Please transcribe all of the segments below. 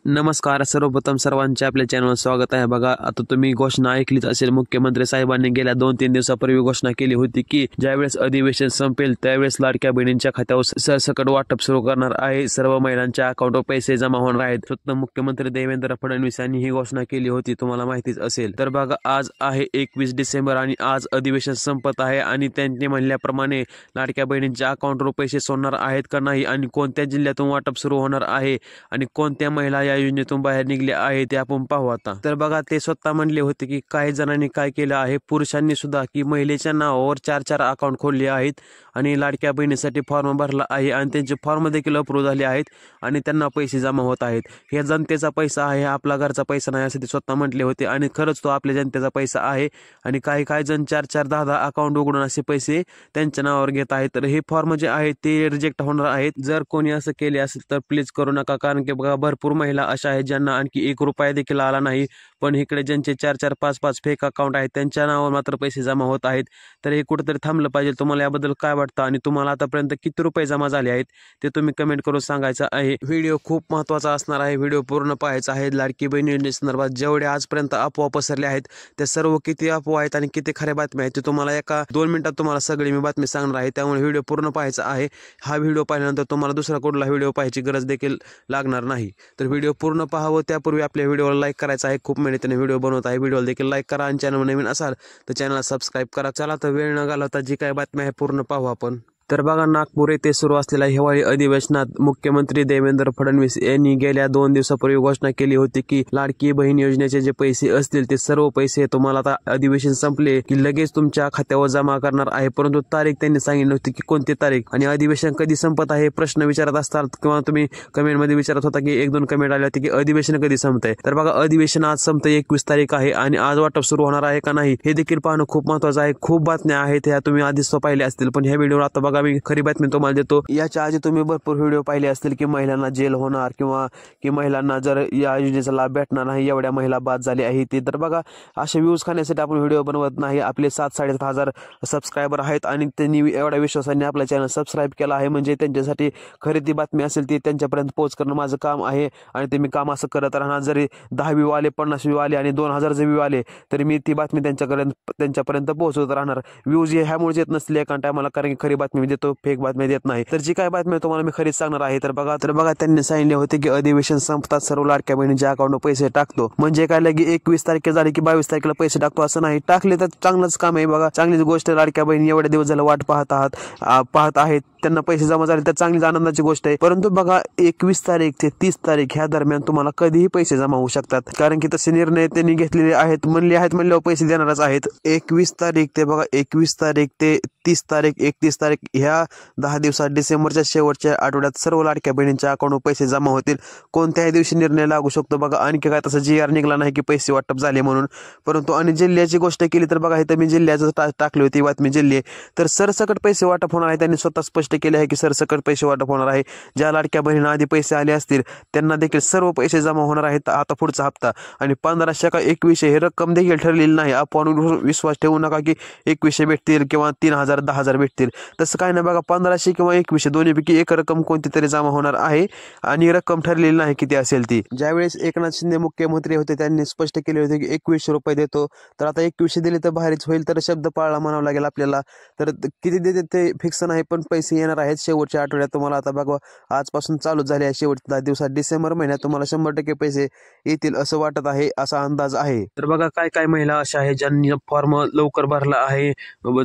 नमस्कार. सर्वप्रथम सर्वांचे आपल्या चॅनलवर स्वागत आहे. बघा, आता तुम्ही घोषणा ऐकलीच असेल. मुख्यमंत्री साहेबांनी गेल्या 2-3 दिवसापूर्वी घोषणा केली होती की ज्यावेळेस अधिवेशन संपेल त्यावेळेस लाडक्या बहिणींच्या खात्यावर सरसकट वाटप सुरू करणार आहे. सर्व महिलांच्या अकाउंटवर पैसे जमा होणार आहेत. स्वतः मुख्यमंत्री देवेंद्र फडणवीस यांनी ही घोषणा केली होती, तुम्हाला माहितीच असेल. तर बघा, आज आहे 21 डिसेंबर आणि आज अधिवेशन संपत आहे आणि त्यांनी म्हणल्याप्रमाणे लाडक्या बहिणींच्या अकाउंटवर पैसे सोडणार आहेत का नाही आणि कोणत्या जिल्ह्यातून वाटप सुरू होणार आहे आणि कोणत्या महिला या योजनेतून बाहेर निघले आहे ते आपण पाहू आता. तर बघा, ते स्वतः म्हणले होते की काही जणांनी काय केलं आहे, पुरुषांनी सुद्धा, की महिलेच्या नावावर 4-4 अकाउंट खोलले आहेत आणि लाडक्या बहिणीसाठी फॉर्म भरला आहे आणि त्यांचे फॉर्म देखील अप्रूव्ह झाले आहेत आणि त्यांना पैसे जमा होत आहेत. हे जनतेचा पैसा आहे, आपला घरचा पैसा नाही असं ते स्वतः म्हटले होते आणि खरंच तो आपल्या जनतेचा पैसा आहे. आणि काही जण 4-4, 10-10 अकाउंट उघडून असे पैसे त्यांच्या नावावर घेत आहेत. तर हे फॉर्म जे आहेत ते रिजेक्ट होणार आहेत. जर कोणी असं केले असेल तर प्लीज करू नका, कारण की बघा, भरपूर महिला अशा आहेत ज्यांना आणखी 1 रुपया देखील आला नाही, पण इकडे ज्यांचे 4-4, 5-5 फेक अकाउंट आहेत त्यांच्या नावावर मात्र पैसे जमा होत आहेत. तर हे कुठेतरी थांबलं पाहिजे. तुम्हाला याबद्दल काय वाटतं आणि तुम्हाला आतापर्यंत किती रुपये जमा झाले आहेत ते तुम्ही कमेंट करून सांगायचं आहे. व्हिडिओ खूप महत्त्वाचा असणार आहे, व्हिडिओ पूर्ण पाहायचा आहे. लाडकी बहीण योजनेसंदर्भात जेवढे आजपर्यंत अफवा पसरले आहेत ते सर्व किती अफवा आहेत आणि किती खऱ्या बातम्या आहेत ते तुम्हाला एका 2 मिनिटात तुम्हाला सगळी मी बातमी सांगणार आहे. त्यामुळे व्हिडिओ पूर्ण पाहायचा आहे. हा व्हिडिओ पाहिल्यानंतर तुम्हाला दुसरा कुठला व्हिडिओ पाहायची गरज देखील लागणार नाही. तर व्हिडिओ पूर्ण पाहावं, त्यापूर्वी आपल्या व्हिडिओला लाईक करायचा आहे. खूप मेहनतीने व्हिडिओ बनवत आहे. व्हिडिओला देखील लाईक करा आणि चॅनल नवीन असाल तर चॅनलला सबस्क्राईब करा. चला तर वेळ न घालवता जी काय बातमी आहे पूर्ण पाहू आपण. तर बघा, नागपूर येथे सुरू असलेल्या हिवाळी अधिवेशनात मुख्यमंत्री देवेंद्र फडणवीस यांनी गेल्या 2 दिवसापूर्वी घोषणा केली होती की लाडकी बहीण योजनेचे जे पैसे असतील ते सर्व पैसे तुम्हाला आता अधिवेशन संपले की लगेच तुमच्या खात्यावर जमा करणार आहे. परंतु तारीख त्यांनी सांगितली होती की कोणती तारीख आणि अधिवेशन कधी संपत आहे प्रश्न विचारत असतात किंवा तुम्ही कमेंटमध्ये विचारत होता की 1-2 कमेंट आले होते की अधिवेशन कधी संपतंय. तर बघा, अधिवेशन आज संपतंय, 21 तारीख आहे आणि आज वाटप सुरू होणार आहे का नाही हे देखील पाहणं खूप महत्त्वाचं आहे. खूप बातम्या आहेत ह्या, तुम्ही आधीच पाहिले असतील, पण ह्या व्हिडिओवर आता बघा मी खरी बातमी तुम्हाला देतो. याच्या आधी तुम्ही भरपूर व्हिडिओ पाहिले असतील की महिलांना जेल होणार किंवा की महिलांना जर या योजनेचा लाभ भेटणार नाही, एवढ्या महिला बाद झाली आहे ती. तर बघा, असे व्ह्यूज खाण्यासाठी आपण व्हिडिओ बनवत नाही. आपले 7-7.5 हजार सबस्क्रायबर आहेत आणि त्यांनी एवढ्या विश्वासाने आपला चॅनल सबस्क्राईब केला आहे, म्हणजे त्यांच्यासाठी खरी ती बातमी असेल ती त्यांच्यापर्यंत पोहोच करणं माझं काम आहे आणि ते मी काम असं करत राहणार. जरी 10 व्ह्यू आले, 50 व्ह्यू आले आणि 2000 व्ह्यू आले तरी मी ती बातमी त्यांच्यापर्यंत पोहोचवत राहणार. व्ह्यूज ह्यामुळे येत नसतील एका टायमाला, कारण की खरी बातमी मी देतो, फेक बातमी देत नाही. तर जी काय बातमी तुम्हाला मी खरीच सांगणार आहे. तर बघा त्यांनी सांगितले होते की अधिवेशन संपतात सर्व लाडक्या बहिणींच्या अकाउंटवर पैसे टाकतो. म्हणजे काय, लगे 21 तारखे झाली की 22 तारखेला पैसे टाकतो असं नाही. टाकले तर चांगलंच काम आहे. बघा, चांगलीच गोष्ट. लाडक्या बहिणी एवढे दिवस झालं वाट पाहत आहेत, त्यांना पैसे जमा झाले तर चांगलीच आनंदाची गोष्ट आहे. परंतु बघा, 21 तारीख ते 30 तारीख ह्या दरम्यान तुम्हाला कधीही पैसे जमा होऊ शकतात, कारण की तसे निर्णय त्यांनी घेतलेले आहेत. म्हणल्यावर पैसे देणारच आहेत. 21 तारीख ते बघा 21 तारीख ते 30 तारीख 31 तारीख ह्या 10 दिवसात डिसेंबरच्या शेवटच्या आठवड्यात सर्व लाडक्या बहिणींच्या अकाउंटवर पैसे जमा होतील. कोणत्याही दिवशी निर्णय लागू शकतो. बघा, आणखी काय तसं GR निघाला नाही की पैसे वाटप झाले म्हणून. परंतु आणि जिल्ह्याची गोष्ट केली तर बघा, इथं मी जिल्ह्याचं टाकली होती बातमी जिल्हे. तर सरसकट पैसे वाटप होणार आहे. त्यांनी स्वतः स्पष्ट केले आहे की सरसकट पैसे वाटप होणार आहे. ज्या लाडक्या बहिणींना आधी पैसे आले असतील त्यांना देखील सर्व पैसे जमा होणार आहेत आता पुढचा हप्ता. आणि 1500 का 2100 हे रक्कम देखील ठरलेली नाही. आपण विश्वास ठेवू नका की 2100 भेटतील किंवा 3000, 10,000 भेटतील. तसं काय नाही. बघा, 1500 किंवा 2100 दोन्हीपैकी एक रक्कम कोणती तरी जमा होणार आहे आणि रक्कम ठरलेली नाही किती असेल ती. ज्यावेळेस एकनाथ शिंदे मुख्यमंत्री होते त्यांनी स्पष्ट केले होते की 2100 रुपये देतो. तर आता 2100 दिले तर भारीच होईल. तर शब्द पाळला म्हणावं लागेल आपल्याला. तर किती देते ते फिक्स नाही, पण पैसे येणार आहेत शेवटच्या आठवड्यात. तुम्हाला आता बघा, आजपासून चालू झाले आहे शेवटच्या 10 दिवसात डिसेंबर महिन्यात तुम्हाला 100% पैसे येतील असं वाटत आहे, असा अंदाज आहे. तर बघा, काय महिला अशा आहेत ज्यांनी फॉर्म लवकर भरला आहे.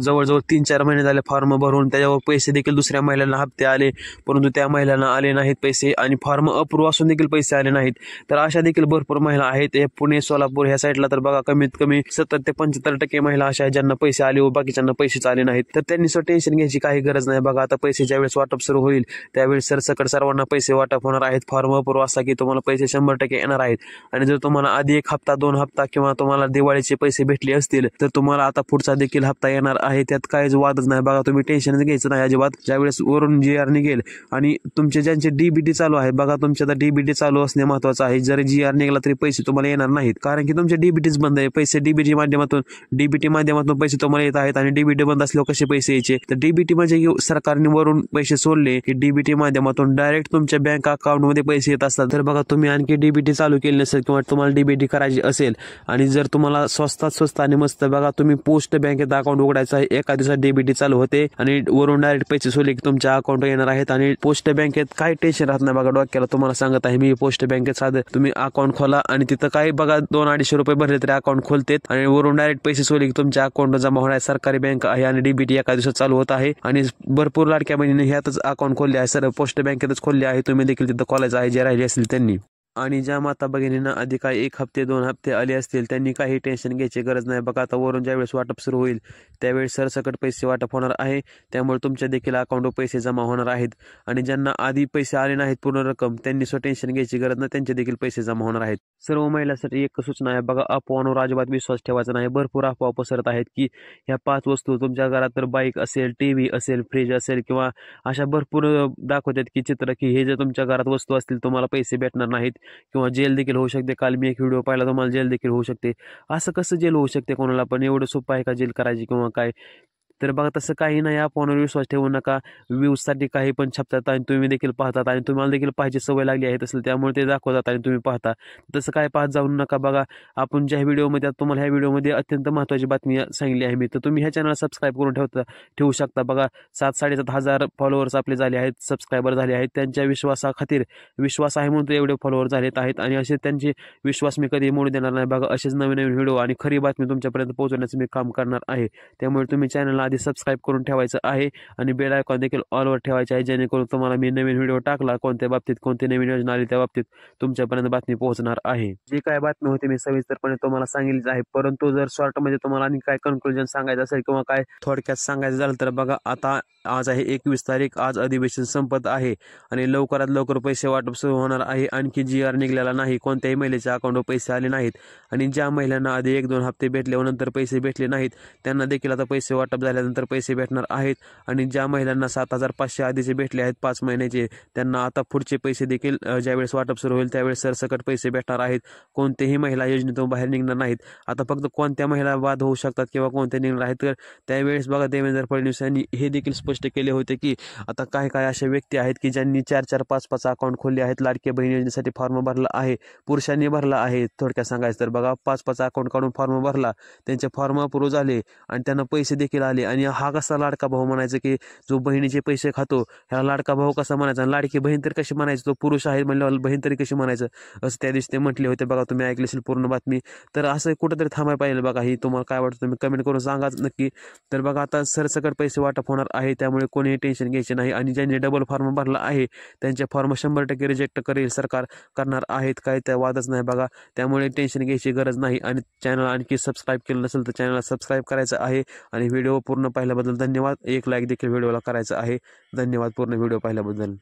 जवळजवळ 3-4 महिने झाले फॉर्म भरून, त्याच्यावर पैसे देखील दुसऱ्या महिलांना हप्ते आले, परंतु त्या महिलांना आले नाहीत पैसे आणि फॉर्म अप्रूव्ह असून देखील पैसे आले नाहीत. तर अशा देखील भरपूर महिला आहेत. पुणे, सोलापूर ह्या साईडला तर बघा, कमीत कमी 70 ते 75% महिला अशा आहेत ज्यांना पैसे आले व बाकीच्यांना पैसेच आले नाहीत. तर त्यांनी टेन्शन घ्यायची काही गरज नाही. बघा, आता पैसे ज्यावेळेस वाटप सुरू होईल त्यावेळेस सरसकट सर्वांना पैसे वाटप होणार आहेत. फॉर्म अप्रूव्ह असा की तुम्हाला पैसे 100% येणार आहेत. आणि जर तुम्हाला आधी 1 हप्ता, 2 हप्ता किंवा तुम्हाला दिवाळीचे पैसे भेटले असतील तर तुम्हाला आता पुढचा देखील हप्ता येणार आहे. त्यात काहीच वादच नाही. बघा, तुम्ही टेन्शन घ्यायचं घ्यायचं नाही अजिबात. ज्यावेळेस वरून GR निघेल आणि तुमचे ज्यांचे DBT चालू आहे बघा, तुमच्या आता DBT चालू असणे महत्त्वाचं आहे. जरी GR निघाला तरी पैसे तुम्हाला येणार नाहीत, कारण की तुमचे DBTच बंद आहे. पैसे DBT माध्यमातून पैसे तुम्हाला येत आहेत आणि DBT बंद असल्यावर कसे पैसे यायचे? तर DBT म्हणजे सरकारने वरून पैसे सोडले की DBT माध्यमातून डायरेक्ट तुमच्या बँक अकाउंटमध्ये पैसे येत असतात. तर बघा, तुम्ही आणखी DBT चालू केली नसेल किंवा तुम्हाला DBT करायची असेल आणि जर तुम्हाला स्वस्त आणि मस्त बघा, तुम्ही पोस्ट बँकेत अकाउंट उघडायचं आहे. एका दिवसात DBT चालू होते आणि वरून डायरेक्ट पैसे सोडले की तुमच्या अकाउंट येणार आहेत आणि पोस्ट बँकेत काही टेन्शन राहत नाही बघा डोक्याला. तुम्हाला सांगत आहे मी, पोस्ट बँकेत साधं तुम्ही अकाउंट खोला आणि तिथं काही बघा 200-250 रुपये भरले तरी अकाउंट खोलतेत आणि वरून डायरेक्ट पैसे सोडले की तुमच्या अकाउंट जमा होणार. सरकारी बँक आहे आणि DBT एका दिवसात चालू होत आहे आणि भरपूर लाडक्या बहिणीने ह्यातच अकाउंट खोलले आहे. सर पोस्ट बँकेतच खोलले आहे. तुम्ही देखील तिथं खोलायचं आहे जे राहिले असतील त्यांनी. आणि ज्या माता भगिनींना आधी काही 1 हफ्ते 2 हफ्ते आले असतील त्यांनी काही टेन्शन घ्यायची गरज नाही बघा. आता वरून ज्यावेळेस वाटप सुरू होईल त्यावेळेस सरसकट पैसे वाटप होणार आहे. त्यामुळे तुमच्या देखील अकाउंटवर पैसे जमा होणार आहेत आणि ज्यांना आधी पैसे आले नाहीत पूर्ण रक्कम, त्यांनी टेन्शन घ्यायची गरज नाही, त्यांचे देखील पैसे जमा होणार आहेत. सर्व महिलांसाठी एक सूचना आहे बघा, अफवांवर अजिबात विश्वास ठेवायचा नाही. भरपूर अफवा पसरत आहेत की ह्या 5 वस्तू तुमच्या घरात, तर बाईक असेल, TV असेल, फ्रीज असेल किंवा अशा भरपूर दाखवतात की चित्र की हे जर तुमच्या घरात वस्तू असतील तुम्हाला पैसे भेटणार नाहीत किंवा जेल देखील होऊ शकते. काल मी एक व्हिडिओ पाहिला, तुम्हाला जेल देखील होऊ शकते. असं कसं जेल होऊ शकते कोणाला पण? एवढं सोपं आहे का जेल करायची किंवा काय? तर बघा, तसं काही नाही. आपणवर विश्वास ठेवू नका. व्ह्यूजसाठी काही पण छापतात आणि तुम्ही देखील पाहतात आणि तुम्हाला देखील पाहायची सवय लागली आहे तसं, त्यामुळे ते दाखवतात आणि तुम्ही पाहता. तसं काय पाहत जाऊ नका बघा. आपण ज्या व्हिडिओमध्ये, तुम्हाला ह्या व्हिडिओमध्ये अत्यंत महत्त्वाची बातमी सांगितली आहे मी, तर तुम्ही ह्या चॅनलला सबस्क्राईब करून ठेवू शकता बघा. 7-7.5 हजार फॉलोअर्स आपले झाले आहेत, सबस्क्रायबर झाले आहेत. त्यांच्या विश्वासाखातीर, विश्वास आहे म्हणून ते एवढे फॉलोअर झालेत आहेत आणि असे त्यांचे विश्वास मी कधी मोडू देणार नाही बघा. असेच नवीन नवीन व्हिडिओ आणि खरी बातमी तुमच्यापर्यंत पोहोचवण्याचं मी काम करणार आहे. त्यामुळे तुम्ही चॅनलला आधी सबस्क्राईब करून ठेवायचं आहे आणि बेल आयकॉन देखील ऑलवर ठेवायचे आहे, जेणेकरून तुम्हाला मी नवीन व्हिडिओ टाकला कोणत्या बाबतीत, कोणती नवीन योजना आली त्या बाबतीत तुमच्यापर्यंत बातमी पोहोचणार आहे. जी काय बातमी होती मी सविस्तरपणे तुम्हाला सांगितलीच आहे, परंतु जर शॉर्टमध्ये तुम्हाला आणि काय कन्क्लुजन सांगायचं असेल किंवा काय थोडक्यात सांगायचं झालं तर बघा, आता आज आहे 21 तारीख, आज अधिवेशन संपत आहे आणि लवकरात लवकर पैसे वाटप सुरू होणार आहे. आणखी GR निघालेला नाही, कोणत्याही महिलेच्या अकाउंटवर पैसे आले नाहीत आणि ज्या महिलांना आधी 1-2 हप्ते भेटले व नंतर पैसे भेटले नाहीत त्यांना देखील आता पैसे वाटप झाल्यानंतर पैसे भेटणार आहेत आणि ज्या महिलांना 7,500 आधीचे भेटले आहेत 5 महिन्याचे, त्यांना आता पुढचे पैसे देखील ज्यावेळेस वाटप सुरू होईल त्यावेळेस सरसकट पैसे भेटणार आहेत. कोणतेही महिला योजनेतून बाहेर निघणार नाहीत. आता फक्त कोणत्या महिला बाद होऊ शकतात किंवा कोणत्या निघणार आहेत, तर त्यावेळेस बघा देवेंद्र फडणवीस यांनी हे देखील स्पष्ट केले होते की आता काय अशा व्यक्ती आहेत की ज्यांनी 4-4, 5-5 अकाउंट खोलले आहेत, लाडकी बहीण योजनेसाठी फॉर्म भरला आहे, पुरुषांनी भरला आहे. थोडक्यात सांगायचं तर बघा, 5-5 अकाउंट काढून फॉर्म भरला, त्यांचे फॉर्म अप्रूव्ह झाले आणि त्यांना पैसे देखील आले. आणि हा कसा लाडका भाऊ म्हणायचं की जो बहिणीचे पैसे खातो ह्याला लाडका भाऊ कसा म्हणायचा? लाडकी बहीण तर कशी म्हणायचं? तो पुरुष आहे म्हणल्यावर बहीण तरी कशी म्हणायचं? असं त्या दिवशी ते म्हटले होते बघा. तुम्ही ऐकली असेल पूर्ण बातमी. तर असं कुठंतरी थांबायला पाहिजे बघा. ही तुम्हाला काय वाटतं तुम्ही कमेंट करून सांगाच नक्की. तर बघा, आता सरसकट पैसे वाटप होणार आहे, त्यामुळे कोणीही टेन्शन घ्यायचे नाही आणि ज्यांनी डबल फॉर्म भरला आहे त्यांचे फॉर्म 100% रिजेक्ट करेल सरकार, करणार आहेत, काय त्या वादच नाही बघा. त्यामुळे टेन्शन घ्यायची गरज नाही आणि चॅनल आणखी सबस्क्राईब केलं नसेल तर चॅनलला सबस्क्राईब करायचं आहे आणि व्हिडिओ पूर्ण पाहिल्याबद्दल धन्यवाद. एक लाईक देखील व्हिडिओला करायचं आहे. धन्यवाद पूर्ण व्हिडिओ पाहिल्याबद्दल.